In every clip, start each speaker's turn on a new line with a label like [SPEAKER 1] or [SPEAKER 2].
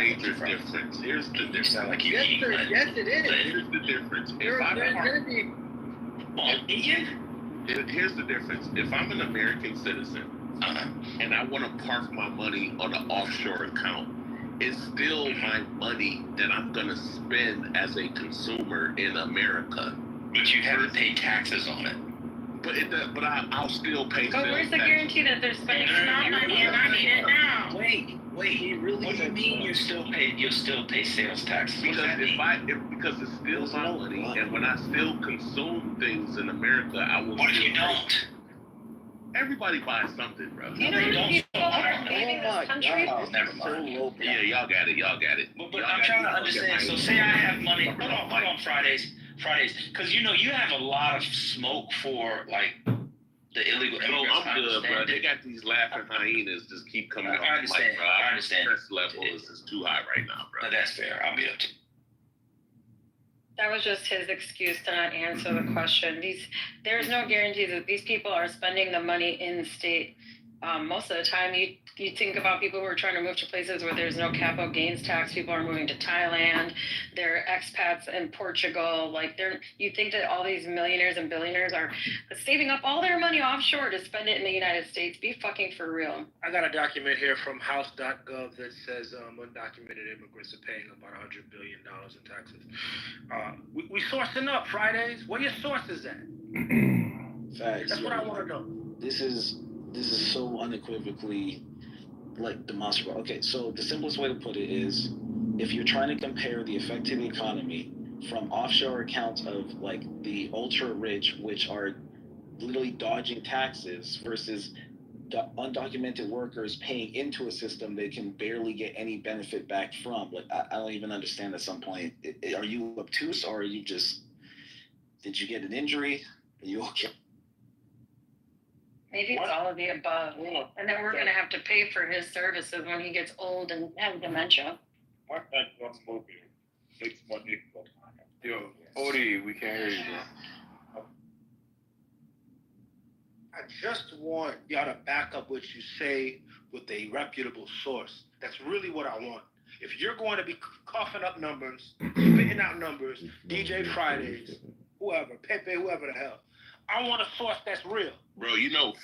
[SPEAKER 1] major difference. Here's the difference.
[SPEAKER 2] You sound like you
[SPEAKER 3] Yes,
[SPEAKER 2] eat.
[SPEAKER 3] sir. Yes, it is.
[SPEAKER 1] Here's the difference.
[SPEAKER 3] There's going to be.
[SPEAKER 1] Here's the difference. If I'm an American citizen and I want to park my money on an offshore account, it's still my money that I'm going to spend as a consumer in America.
[SPEAKER 2] But you haven't paid taxes on it.
[SPEAKER 1] But I'll still pay.
[SPEAKER 4] But where's the guarantee that they're spending money and I need it now?
[SPEAKER 2] Wait. What do you mean you'll still pay sales taxes?
[SPEAKER 1] Because because it's still my money, and when I still consume things in America, I will.
[SPEAKER 2] What if you don't?
[SPEAKER 1] Everybody buys something, bro.
[SPEAKER 4] You know how many people are leaving this country?
[SPEAKER 2] Oh, never mind.
[SPEAKER 1] Yeah, y'all got it.
[SPEAKER 2] But I'm trying to understand. So say I have money. Hold on, Fridays, because you have a lot of smoke for like the illegal immigrants.
[SPEAKER 1] I'm good, bro. They got these laughing hyenas just keep coming off.
[SPEAKER 2] I understand.
[SPEAKER 1] Bro.
[SPEAKER 2] I understand.
[SPEAKER 1] Stress level is too high right now, bro.
[SPEAKER 2] No, that's fair. I'll be up to.
[SPEAKER 4] That was just his excuse to not answer the question. There's no guarantee that these people are spending the money in state. Most of the time, you think about people who are trying to move to places where there's no capital gains tax. People are moving to Thailand. They're expats in Portugal. You think that all these millionaires and billionaires are saving up all their money offshore to spend it in the United States. Be fucking for real.
[SPEAKER 3] I got a document here from House.gov that says undocumented immigrants are paying about $100 billion in taxes. We sourcing up Fridays. Where your sources at?
[SPEAKER 5] Facts.
[SPEAKER 3] That's what I want to know.
[SPEAKER 5] This is so unequivocally demonstrable. Okay, so the simplest way to put it is, if you're trying to compare the affected economy from offshore accounts of the ultra rich, which are literally dodging taxes, versus undocumented workers paying into a system they can barely get any benefit back from. I don't even understand at some point. Are you obtuse, or are you just, did you get an injury? Are you okay?
[SPEAKER 4] Maybe it's all of the above. And then we're going to have to pay for his services when he gets old and has dementia.
[SPEAKER 6] What that was movie? It's more difficult.
[SPEAKER 7] Yo, Odie, we can't hear you, bro.
[SPEAKER 3] I just want y'all to back up what you say with a reputable source. That's really what I want. If you're going to be coughing up numbers, spitting out numbers, DJ Fridays, whoever, Pepe, whoever the hell, I want a source that's real.
[SPEAKER 1] Bro,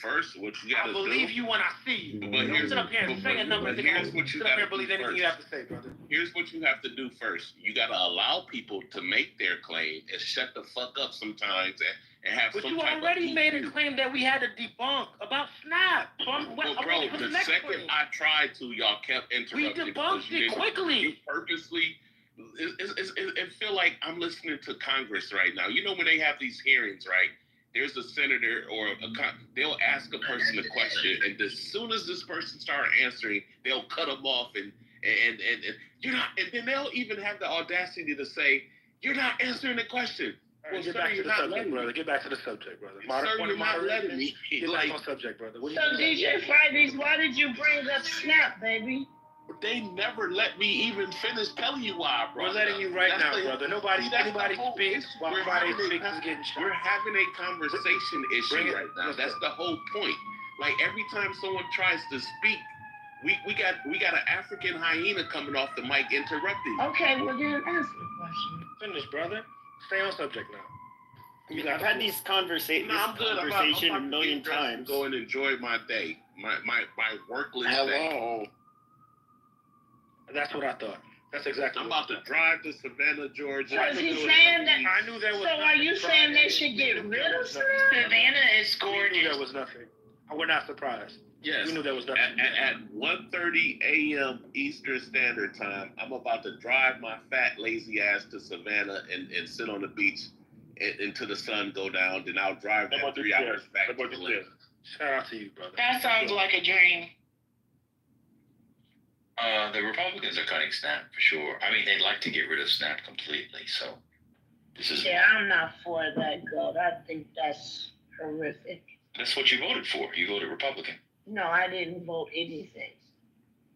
[SPEAKER 1] first, what you gotta do.
[SPEAKER 3] I believe you when I see you.
[SPEAKER 1] But
[SPEAKER 3] Don't sit up here and say a number.
[SPEAKER 1] Here's what you gotta do
[SPEAKER 3] believe anything
[SPEAKER 1] first.
[SPEAKER 3] You have to say, brother.
[SPEAKER 1] Here's what you have to do first. You gotta allow people to make their claim and shut the fuck up sometimes and have
[SPEAKER 3] but
[SPEAKER 1] some
[SPEAKER 3] you
[SPEAKER 1] type
[SPEAKER 3] already
[SPEAKER 1] of
[SPEAKER 3] made a claim that we had to debunk about Snap. So I'm
[SPEAKER 1] bro, the second I tried to, y'all kept interrupting.
[SPEAKER 3] We debunked it quickly.
[SPEAKER 1] You purposely. It feel like I'm listening to Congress right now. You know when they have these hearings, right? There's a senator or they'll ask a person a question, and as soon as this person starts answering, they'll cut them off, and you're not, and then they'll even have the audacity to say, "You're not answering the question."
[SPEAKER 3] Well, get back to the subject, brother. Get back to the subject, brother.
[SPEAKER 1] Sir, you're not letting me.
[SPEAKER 3] Get back on subject, brother.
[SPEAKER 8] So DJ Fridays, why did you bring up Snap, baby?
[SPEAKER 1] They never let me even finish telling you why, bro.
[SPEAKER 3] We're letting you right now, brother. Anybody speaks while Friday speaks is getting shot.
[SPEAKER 1] We're having a conversation issue right now. That's the whole point. Every time someone tries to speak, we got an African hyena coming off the mic interrupting.
[SPEAKER 8] Okay, well then answer the question.
[SPEAKER 3] Finish, brother. Stay on subject now.
[SPEAKER 9] I've had these conversation a million times.
[SPEAKER 1] Go and enjoy my day, my workless day.
[SPEAKER 3] That's what I thought. That's exactly.
[SPEAKER 1] I'm about to drive to Savannah, Georgia.
[SPEAKER 8] So is he saying that?
[SPEAKER 3] I knew there was.
[SPEAKER 8] So are you saying they should get rid of Snap?
[SPEAKER 4] Savannah is gorgeous.
[SPEAKER 3] We knew there was nothing. We're not surprised.
[SPEAKER 1] Yes.
[SPEAKER 3] We knew there was nothing.
[SPEAKER 1] At 1:30 a.m. Eastern Standard Time, I'm about to drive my fat, lazy ass to Savannah and sit on the beach until the sun go down. Then I'll drive that 3 hours back to Atlanta.
[SPEAKER 3] Shout out to you, brother.
[SPEAKER 4] That sounds like a dream.
[SPEAKER 2] The Republicans are cutting Snap for sure. I mean, they'd like to get rid of Snap completely. So this is.
[SPEAKER 8] Yeah, I'm not for that, God. I think that's horrific.
[SPEAKER 2] That's what you voted for. You voted Republican.
[SPEAKER 8] No, I didn't vote anything.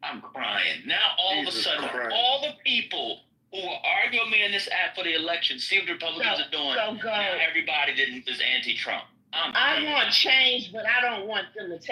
[SPEAKER 2] I'm crying. Now all of a sudden, all the people who are arguing me in this app for the election see what the Republicans are doing.
[SPEAKER 8] So go.
[SPEAKER 2] Now everybody is anti-Trump.
[SPEAKER 8] I want change, but I don't want them to take